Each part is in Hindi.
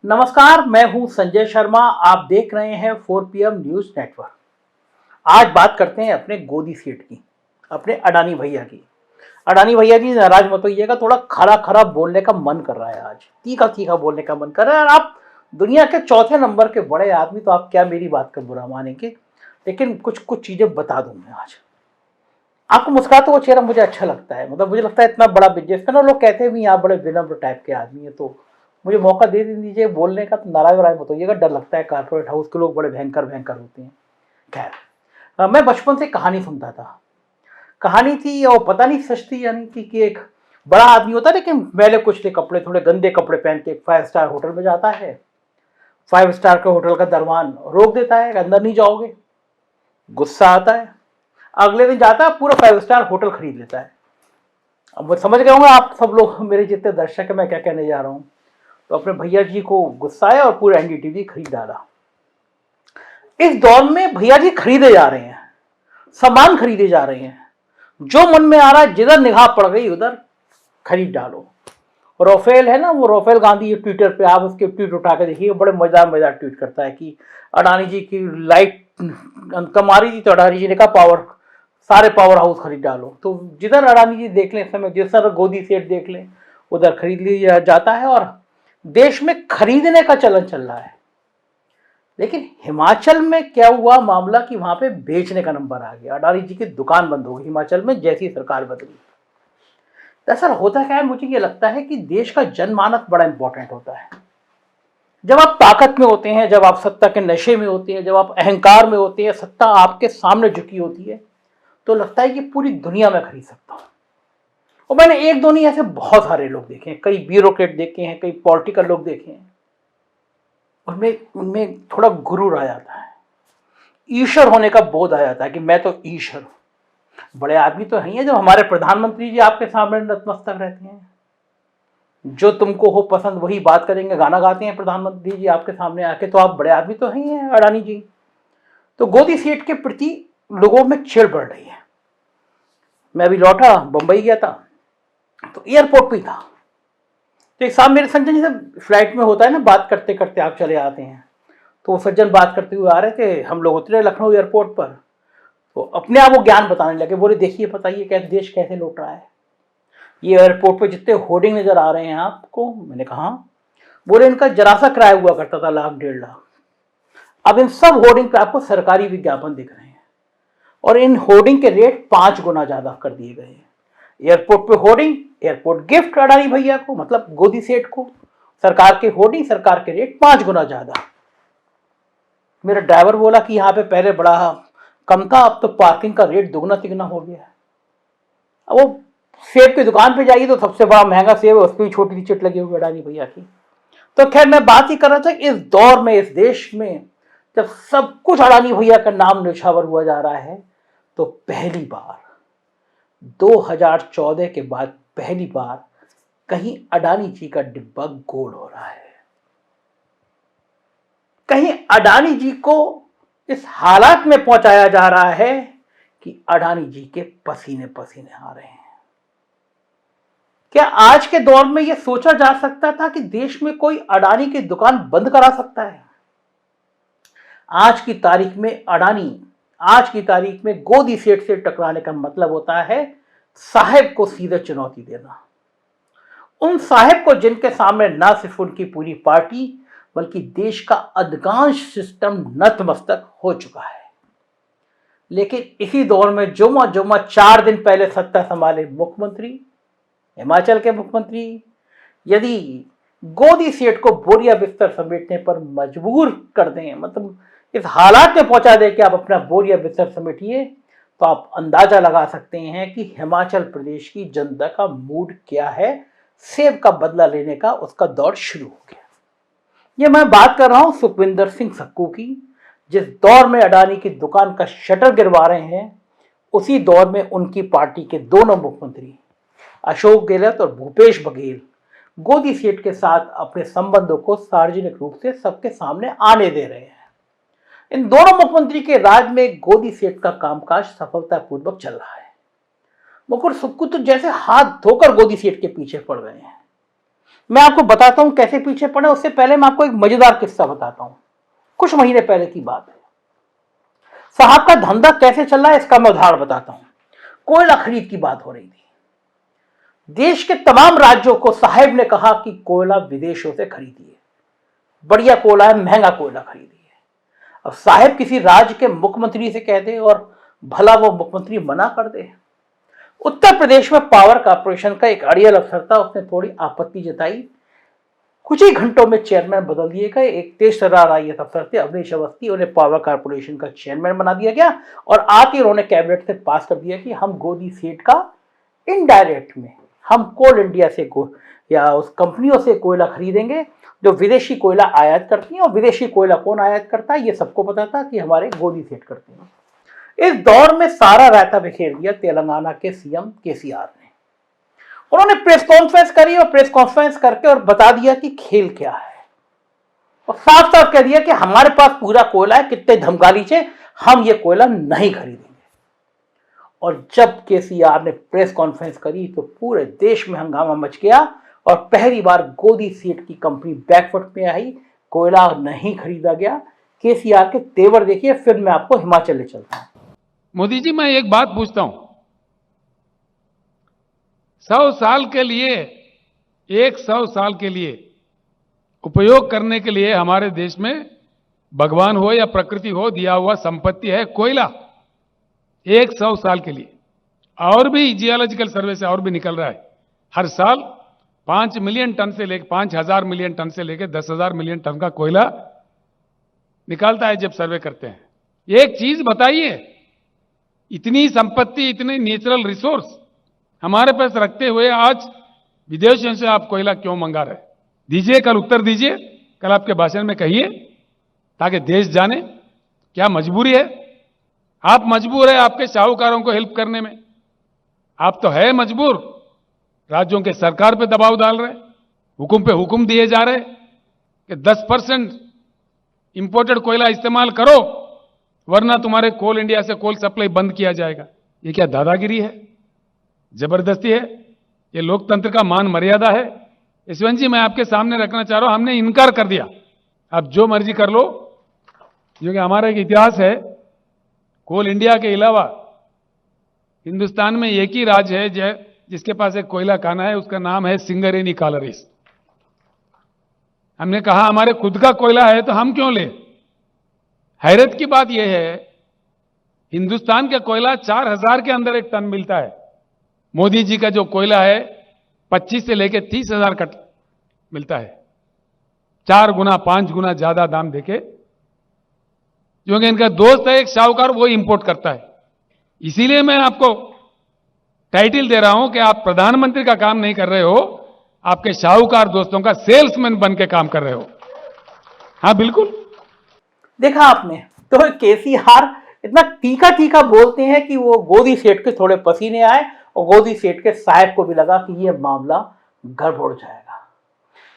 नमस्कार, मैं हूं संजय शर्मा। आप देख रहे हैं 4PM न्यूज नेटवर्क। आज बात करते हैं अपने गोदी सेठ की, अपने अडानी भैया की। अडानी भैया जी नाराज मत होइएगा, थोड़ा खरा खरा बोलने का मन कर रहा है, आज तीखा तीखा बोलने का मन कर रहा है। और आप दुनिया के चौथे नंबर के बड़े आदमी, तो आप क्या मेरी बात का बुरा मानेंगे, लेकिन कुछ कुछ चीजें बता दूं मैं आज। आपको मुस्कुराते हुए चेहरा मुझे अच्छा लगता है, मतलब मुझे लगता है इतना बड़ा बिजनेसमैन, और लोग कहते हैं भी आप बड़े विनम्र टाइप के आदमी है, तो मुझे मौका दे दीजिए बोलने का। तो नाराज वराज मत होइएगा, डर लगता है, कारपोरेट हाउस के लोग बड़े भयंकर भयंकर होते हैं। खैर, मैं बचपन से कहानी सुनता था। कहानी थी, और पता नहीं सच थी या नहीं थी, कि एक बड़ा आदमी होता है लेकिन मैले कुचले कपड़े, थोड़े गंदे कपड़े पहन के 5 स्टार होटल में जाता है। 5 स्टार के होटल का दरवान रोक देता है, अंदर नहीं जाओगे। गुस्सा आता है, अगले दिन जाता है, पूरा 5 स्टार होटल खरीद लेता है। अब वो समझ गए होंगे आप सब लोग, मेरे जितने दर्शक है, मैं क्या कहने जा रहा हूँ। तो अपने भैया जी को गुस्सा आया और पूरा एनडीटीवी खरीद डाला। इस दौर में भैया जी खरीदे जा रहे हैं, सामान खरीदे जा रहे हैं, जो मन में आ रहा है, जिधर निगाह पड़ गई उधर खरीद डालो। राफेल है ना, वो राफेल गांधी ट्विटर पे आप उसके ट्वीट उठा के देखिए, बड़े मजेदार मजेदार ट्वीट करता है कि अडानी जी की लाइट कम आ रही थी, तो अडानी जी ने कहा पावर, सारे पावर हाउस खरीद डालो। तो जिधर अडानी जी देख लें, समय जिस तरह गोदी सेठ देख लें, उधर खरीद लिया जाता है, और देश में खरीदने का चलन चल रहा है। लेकिन हिमाचल में क्या हुआ मामला, कि वहां पे बेचने का नंबर आ गया। अडानी जी की दुकान बंद हो गई हिमाचल में, जैसी सरकार बदली। दरअसल होता क्या है, मुझे ये लगता है कि देश का जनमानस बड़ा इंपॉर्टेंट होता है। जब आप ताकत में होते हैं, जब आप सत्ता के नशे में होते हैं, जब आप अहंकार में होते हैं, सत्ता आपके सामने झुकी होती है, तो लगता है कि पूरी दुनिया में खरीद सकता हूं। और मैंने एक दो नहीं, ऐसे बहुत सारे लोग देखे हैं, कई ब्यूरोक्रेट देखे हैं, कई पॉलिटिकल लोग देखे हैं, उनमें उनमें थोड़ा गुरूर आ जाता है, ईश्वर होने का बोध आ जाता है कि मैं तो ईश्वर हूं। बड़े आदमी तो ही है, जब हमारे प्रधानमंत्री जी आपके सामने नतमस्तक रहते हैं, जो तुमको हो पसंद वही बात करेंगे, गाना गाते हैं प्रधानमंत्री जी आपके सामने आके, तो आप बड़े आदमी तो ही हैं अडानी जी। तो गोदी सेठ के प्रति लोगों में चिढ़ बढ़ रही है। मैं अभी लौटा, बंबई गया था, तो एयरपोर्ट पे था, तो एक साहब मेरे संजय जी से फ्लाइट में होता है ना, बात करते करते आप चले आते हैं, तो वो सज्जन बात करते हुए आ रहे थे, हम लोग उतरे लखनऊ एयरपोर्ट पर, तो अपने आप वो ज्ञान बताने लगे। बोले देखिए बताइए कैसे देश कैसे लौट रहा है, ये एयरपोर्ट पे जितने होर्डिंग नजर आ रहे हैं आपको। मैंने कहा हाँ। बोले इनका जरा सा किराया हुआ करता था 1,00,000 1,50,000, अब इन सब होर्डिंग पे आपको सरकारी विज्ञापन दिख रहे हैं, और इन होर्डिंग के रेट 5 गुना ज्यादा कर दिए गए हैं। एयरपोर्ट पे होर्डिंग, एयरपोर्ट गिफ्ट अडानी भैया को, मतलब गोदी सेठ को, सरकार के होर्डिंग, सरकार के रेट 5 गुना ज्यादा। मेरा ड्राइवर बोला कि यहाँ पे पहले बड़ा कम था, अब तो पार्किंग का रेट दुगना तिगना हो गया है। अब वो सेब की दुकान पे जाइए तो सबसे बड़ा महंगा सेब है, उस पर भी छोटी सी चिट लगी हुई अडानी भैया की। तो खैर मैं बात ही कर रहा था, इस दौर में, इस देश में, जब सब कुछ अडानी भैया का नाम न्यौछावर हुआ जा रहा है, तो पहली बार 2014 के बाद पहली बार कहीं अडानी जी का डिब्बा गोल हो रहा है। कहीं अडानी जी को इस हालात में पहुंचाया जा रहा है कि अडानी जी के पसीने पसीने आ रहे हैं। क्या आज के दौर में यह सोचा जा सकता था कि देश में कोई अडानी की दुकान बंद करा सकता है? आज की तारीख में अडानी, आज की तारीख में गोदी सेठ से टकराने का मतलब होता है साहेब को सीधे चुनौती देना। उन साहेब को जिनके सामने ना सिर्फ उनकी पूरी पार्टी बल्कि देश का अधिकांश सिस्टम नतमस्तक हो चुका है। लेकिन इसी दौर में जुमा जुमा 4 दिन पहले सत्ता संभाले मुख्यमंत्री, हिमाचल के मुख्यमंत्री, यदि गोदी सेठ को बोरिया बिस्तर समेटने पर मजबूर कर दें, मतलब इस हालात में पहुंचा दे कि आप अपना बोरिया बिस्तर समेटिए, तो आप अंदाजा लगा सकते हैं कि हिमाचल प्रदेश की जनता का मूड क्या है। सेब का बदला लेने का उसका दौर शुरू हो गया। ये मैं बात कर रहा हूं सुखविंदर सिंह सक्कू की। जिस दौर में अडानी की दुकान का शटर गिरवा रहे हैं, उसी दौर में उनकी पार्टी के दोनों मुख्यमंत्री अशोक गहलोत और भूपेश बघेल गोदी सेठ के साथ अपने संबंधों को सार्वजनिक रूप से सबके सामने आने दे रहे हैं। इन दोनों मुख्यमंत्री के राज में गोदी सेठ का कामकाज सफलतापूर्वक चल रहा है। मुकुर सुक्कू तो जैसे हाथ धोकर गोदी सेठ के पीछे पड़ गए हैं। मैं आपको बताता हूं कैसे पीछे पड़े। उससे पहले मैं आपको एक मजेदार किस्सा बताता हूं। कुछ महीने पहले की बात है। साहब का धंधा कैसे चल रहा है इसका मैं उदाहरण बताता हूं। कोयला खरीद की बात हो रही थी। देश के तमाम राज्यों को साहब ने कहा कि कोयला विदेशों से खरीदिए, बढ़िया कोयला है, महंगा कोयला खरीदिए। अब साहब किसी राज्य के मुख्यमंत्री से कह दे और भला वो मुख्यमंत्री मना कर दे। उत्तर प्रदेश में पावर कॉर्पोरेशन का एक अड़ियल अफसर था, उसने थोड़ी आपत्ति जताई। कुछ ही घंटों में चेयरमैन बदल दिए गए। एक तेज तर्रार आईएएस अफसर थे अवनीश अवस्थी, उन्हें पावर कॉर्पोरेशन का चेयरमैन बना दिया गया और आके उन्होंने कैबिनेट से पास कर दिया कि हम गोदी सीट का इनडायरेक्ट में हम कोल इंडिया से या उस कंपनियों से कोयला खरीदेंगे जो विदेशी कोयला आयात करती हैं। और विदेशी कोयला कौन आयात करता है ये सबको पता था कि हमारे गोदी सेठ करते हैं। इस दौर में सारा रायता बिखेर दिया तेलंगाना के सीएम केसीआर ने। उन्होंने प्रेस कॉन्फ्रेंस करी और प्रेस कॉन्फ्रेंस करके और बता दिया कि खेल क्या है, और साफ साफ कह दिया कि हमारे पास पूरा कोयला है, कितने धमकाली से हम ये कोयला नहीं खरीदेंगे। और जब केसीआर ने प्रेस कॉन्फ्रेंस करी तो पूरे देश में हंगामा मच गया और पहली बार गोदी सीट की कंपनी बैकफुट में आई, कोयला नहीं खरीदा गया। केसीआर के तेवर देखिए। फिर मैं आपको हिमाचल ले चलता हूं। मोदी जी, मैं एक बात पूछता हूं, 100 साल के लिए 100 साल के लिए उपयोग करने के लिए हमारे देश में भगवान हो या प्रकृति हो दिया हुआ संपत्ति है कोयला। 100 साल के लिए और भी जियोलॉजिकल सर्वे से और भी निकल रहा है। हर साल 5 मिलियन टन से लेकर 5,000 मिलियन टन से लेकर 10,000 मिलियन टन का कोयला निकालता है जब सर्वे करते हैं। एक चीज बताइए, इतनी संपत्ति, इतने नेचुरल रिसोर्स हमारे पास रखते हुए आज विदेशों से आप कोयला क्यों मंगा रहे? दीजिए, कल उत्तर दीजिए, कल आपके भाषण में कहिए ताकि देश जाने क्या मजबूरी है। आप मजबूर है आपके साहूकारों को हेल्प करने में, आप तो है मजबूर। राज्यों के सरकार पे दबाव डाल रहे, हुकुम पे हुकुम दिए जा रहे कि 10% इंपोर्टेड कोयला इस्तेमाल करो वरना तुम्हारे कोल इंडिया से कोल सप्लाई बंद किया जाएगा। ये क्या दादागिरी है, जबरदस्ती है? ये लोकतंत्र का मान मर्यादा है? यशवंत जी, मैं आपके सामने रखना चाह रहा हूं, हमने इनकार कर दिया, आप जो मर्जी कर लो, क्योंकि हमारा एक इतिहास है। कोल इंडिया के अलावा हिंदुस्तान में एक ही राज्य है जिसके पास एक कोयला खाना है, उसका नाम है सिंगरेनी कालरीज। हमने कहा हमारे खुद का कोयला है तो हम क्यों ले? हैरत की बात यह है, हिंदुस्तान का कोयला 4,000 के अंदर एक टन मिलता है। मोदी जी का जो कोयला है 25 से लेकर 30,000 का मिलता है, 4 गुना 5 गुना ज्यादा दाम देके, क्योंकि इनका दोस्त है एक साहूकार, वो इंपोर्ट करता है। इसीलिए मैं आपको टाइटल दे रहा हूं कि आप प्रधानमंत्री का काम नहीं कर रहे हो, आपके साहूकार दोस्तों का सेल्समैन बन के काम कर रहे हो। हाँ बिल्कुल, देखा आपने। तो केसीआर इतना तीखा तीखा बोलते हैं कि वो गोदी सेठ के थोड़े पसीने आए और गोदी सेठ के साहब को भी लगा कि ये मामला गड़बड़ जाएगा।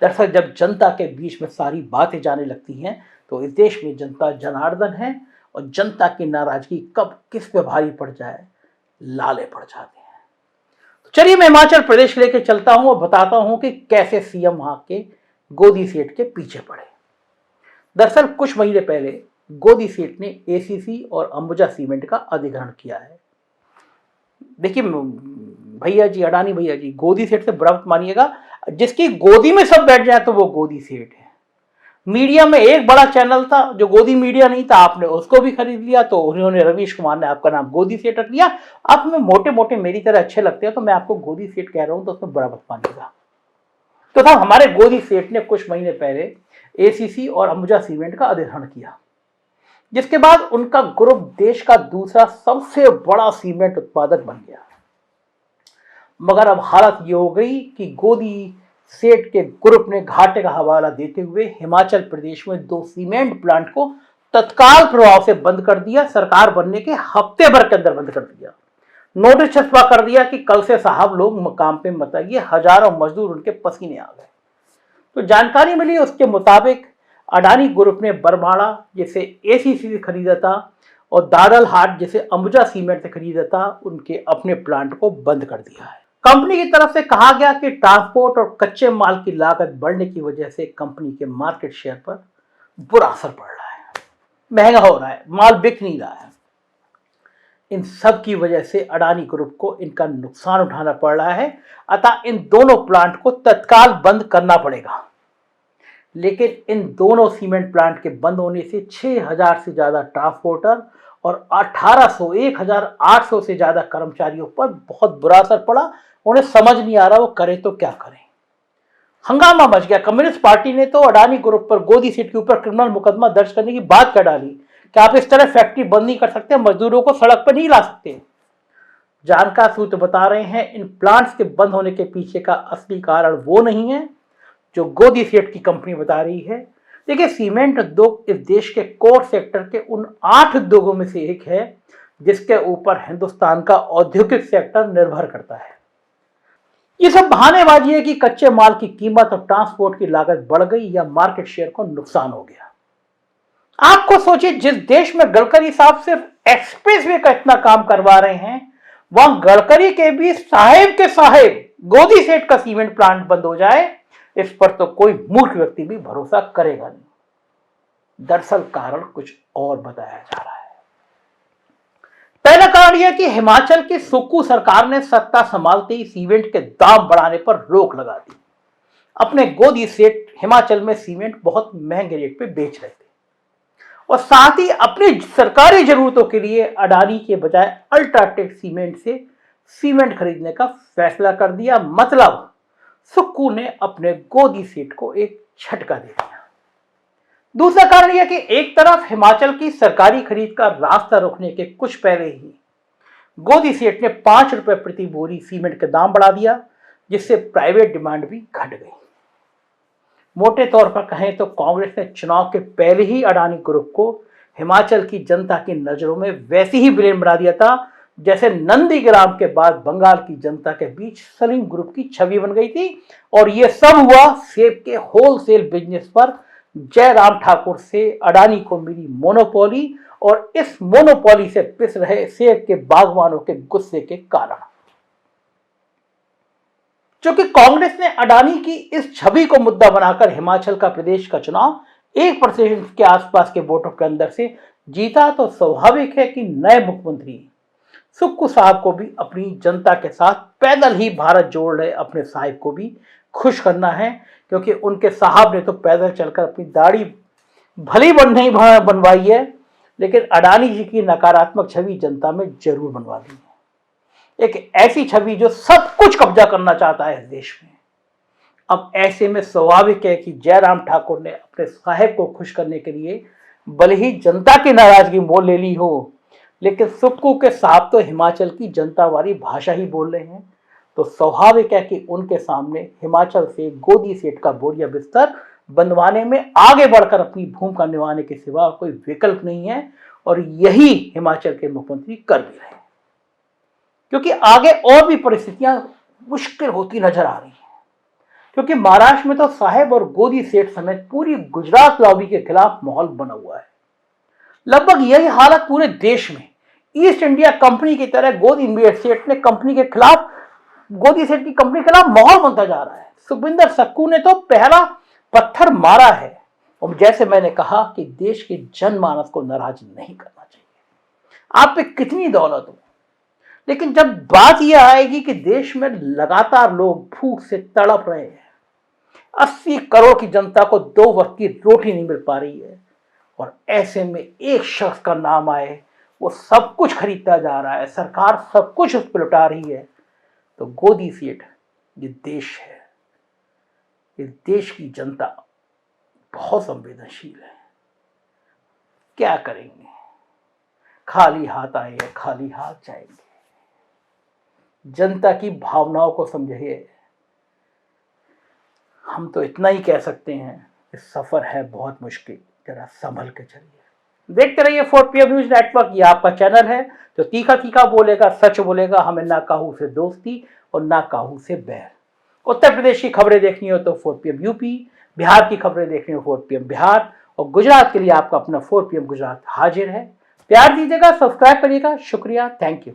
दरअसल जब जनता के बीच में सारी बातें जाने लगती हैं तो इस देश में जनता जनार्दन है और जनता की नाराजगी कब किस पे भारी पड़ जाए लाले पड़ जाते हैं। तो चलिए मैं हिमाचल प्रदेश लेके चलता हूं और बताता हूं कि कैसे सीएम वहां के गोदी सेठ के पीछे पड़े। दरअसल कुछ महीने पहले गोदी सेठ ने एसीसी और अंबुजा सीमेंट का अधिग्रहण किया है। देखिए भैया जी, अडानी भैया जी, गोदी सेठ से बुरा मत मानिएगा, जिसकी गोदी में सब बैठ जाए तो वो गोदी सेठ है। मीडिया में एक बड़ा चैनल था जो गोदी मीडिया नहीं था, आपने उसको भी खरीद लिया, तो उन्होंने रवीश कुमार ने आपका नाम गोदी सेठ रख लिया। आप हमें मोटे मोटे मेरी तरह अच्छे लगते हैं तो मैं आपको गोदी सेठ कह रहा हूं तो उसमें बुरा मत मानिएगा। तो था हमारे गोदी सेठ ने कुछ महीने पहले एसीसी और अंबुजा सीमेंट का अधिग्रहण किया, जिसके बाद उनका ग्रुप देश का दूसरा सबसे बड़ा सीमेंट उत्पादक बन गया। मगर अब हालत ये हो गई कि गोदी सेठ के ग्रुप ने घाटे का हवाला देते हुए हिमाचल प्रदेश में 2 सीमेंट प्लांट को तत्काल प्रभाव से बंद कर दिया। सरकार बनने के हफ्ते भर के अंदर बंद कर दिया। नोटिस छपवा कर दिया कि कल से साहब लोग मकाम पे मत आइए। हजारों मजदूर उनके पसीने आ गए। तो जानकारी मिली उसके मुताबिक अडानी ग्रुप ने बरमाड़ा जिसे एसीसी से खरीदा था और दादल हाट जिसे अंबुजा सीमेंट से खरीदा था, उनके अपने प्लांट को बंद कर दिया है। कंपनी की तरफ से कहा गया कि ट्रांसपोर्ट और कच्चे माल की लागत बढ़ने की वजह से कंपनी के मार्केट शेयर पर बुरा असर पड़ रहा है, महंगा हो रहा है, माल बिक नहीं रहा है। इन सब की वजह से अडानी ग्रुप को इनका नुकसान उठाना पड़ रहा है, अतः इन दोनों प्लांट को तत्काल बंद करना पड़ेगा। लेकिन इन दोनों सीमेंट प्लांट के बंद होने से 6000 से ज्यादा ट्रांसपोर्टर और 1800 से ज्यादा कर्मचारियों पर बहुत बुरा असर पड़ा। उन्हें समझ नहीं आ रहा वो करे तो क्या करें। हंगामा मच गया। कम्युनिस्ट पार्टी ने तो अडानी ग्रुप पर गोदी सीट के ऊपर क्रिमिनल मुकदमा दर्ज करने की बात कर डाली कि आप इस तरह फैक्ट्री बंद नहीं कर सकते, मजदूरों को सड़क पर नहीं ला सकते। जानकार सूत्र बता रहे हैं इन प्लांट्स के बंद होने के पीछे का असली कारण वो नहीं है जो गोदी सीट की कंपनी बता रही है। देखिए, सीमेंट उद्योग इस देश के कोर सेक्टर के उन 8 उद्योगों में से एक है जिसके ऊपर हिंदुस्तान का औद्योगिक सेक्टर निर्भर करता है। ये सब बहानेबाजी है कि कच्चे माल की कीमत और ट्रांसपोर्ट की लागत बढ़ गई या मार्केट शेयर को नुकसान हो गया। आपको सोचिए, जिस देश में गडकरी साहब सिर्फ एक्सप्रेसवे का इतना काम करवा रहे हैं, वहां गडकरी के भी साहेब के साहेब गोदी सेठ का सीमेंट प्लांट बंद हो जाए, इस पर तो कोई मूर्ख व्यक्ति भी भरोसा करेगा नहीं। दरअसल कारण कुछ और बताया जा रहा है। पहला कारण यह कि हिमाचल की सुक्खू सरकार ने सत्ता संभालते ही सीमेंट के दाम बढ़ाने पर रोक लगा दी। अपने गोदी सेठ हिमाचल में सीमेंट बहुत महंगे रेट पे बेच रहे थे और साथ ही अपनी सरकारी जरूरतों के लिए अडानी के बजाय अल्ट्राटेक सीमेंट से सीमेंट खरीदने का फैसला कर दिया। मतलब सुक्खू ने अपने गोदी सेठ को एक झटका दे दिया। दूसरा कारण यह कि एक तरफ हिमाचल की सरकारी खरीद का रास्ता रोकने के कुछ पहले ही गोदी सेठ ने 5 रुपए प्रति बोरी सीमेंट का दाम बढ़ा दिया, जिससे प्राइवेट डिमांड भी घट गई। मोटे तौर पर कहें तो कांग्रेस ने चुनाव के पहले ही अडानी ग्रुप को हिमाचल की जनता की नजरों में वैसे ही विलेन बना दिया था जैसे नंदीग्राम के बाद बंगाल की जनता के बीच सलीम ग्रुप की छवि बन गई थी। और यह सब हुआ सेब के होलसेल बिजनेस पर जयराम ठाकुर से अडानी को मिली मोनोपोली और इस मोनोपोली से पिस रहे सेब के बागवानों के गुस्से के कारण। क्योंकि कांग्रेस ने अडानी की इस छवि को मुद्दा बनाकर हिमाचल का प्रदेश का चुनाव 1% के आसपास के वोटों के अंदर से जीता, तो स्वाभाविक है कि नए मुख्यमंत्री सुक्खू साहब को भी अपनी जनता के साथ पैदल ही भारत जोड़ रहे अपने साहिब को भी खुश करना है, क्योंकि उनके साहब ने तो पैदल चलकर अपनी दाढ़ी भली नहीं बनवाई है, लेकिन अडानी जी की नकारात्मक छवि जनता में जरूर बनवा दी है। एक ऐसी छवि जो सब कुछ कब्जा करना चाहता है इस देश में। अब ऐसे में स्वाभाविक है कि जयराम ठाकुर ने अपने साहेब को खुश करने के लिए भले ही जनता की नाराजगी मोल ले ली हो, लेकिन सुक्खू के साहब तो हिमाचल की जनता वाली भाषा ही बोल रहे हैं, तो स्वाभाविक है कि उनके सामने हिमाचल से गोदी सेठ का बोरिया बिस्तर बंधवाने में आगे बढ़कर अपनी भूमिका निभाने के सिवा कोई विकल्प नहीं है। और यही हिमाचल के मुख्यमंत्री कर भी रहे हैं, क्योंकि आगे और भी परिस्थितियां मुश्किल होती नजर आ रही हैं। क्योंकि महाराष्ट्र में तो साहेब और गोदी सेठ समेत पूरी गुजरात लॉबी के खिलाफ माहौल बना हुआ है। लगभग यही हालत पूरे देश में। ईस्ट इंडिया कंपनी की तरह गोदी सेठ ने कंपनी के खिलाफ गोदी सेठ की कंपनी के खिलाफ माहौल बनता जा रहा है। सुखविंदर सक्कू ने तो पहला पत्थर मारा है। और जैसे मैंने कहा कि देश के जनमानस को नाराज नहीं करना चाहिए। आप पे कितनी दौलत हो, लेकिन जब बात यह आएगी कि देश में लगातार लोग भूख से तड़प रहे हैं, 80 करोड़ की जनता को 2 वक्त की रोटी नहीं मिल पा रही है, और ऐसे में एक शख्स का नाम आए, वो सब कुछ खरीदता जा रहा है, सरकार सब कुछ उस पर लुटा रही है, तो गोदी सेठ ये देश है, इस देश की जनता बहुत संवेदनशील है। क्या करेंगे? खाली हाथ आए, खाली हाथ जाएंगे। जनता की भावनाओं को समझिए। हम तो इतना ही कह सकते हैं, इस सफर है बहुत मुश्किल, जरा संभल के चलिए। देखते रहिए 4PM न्यूज नेटवर्क। ये आपका चैनल है जो तीखा तीखा बोलेगा, सच बोलेगा। हमें ना काहू से दोस्ती और ना काहू से बैर। उत्तर प्रदेश की खबरें देखनी हो तो 4PM यूपी, बिहार की खबरें देखनी हो 4PM बिहार, और गुजरात के लिए आपका अपना 4PM गुजरात हाजिर है। प्यार दीजिएगा, सब्सक्राइब करिएगा। शुक्रिया, थैंक यू।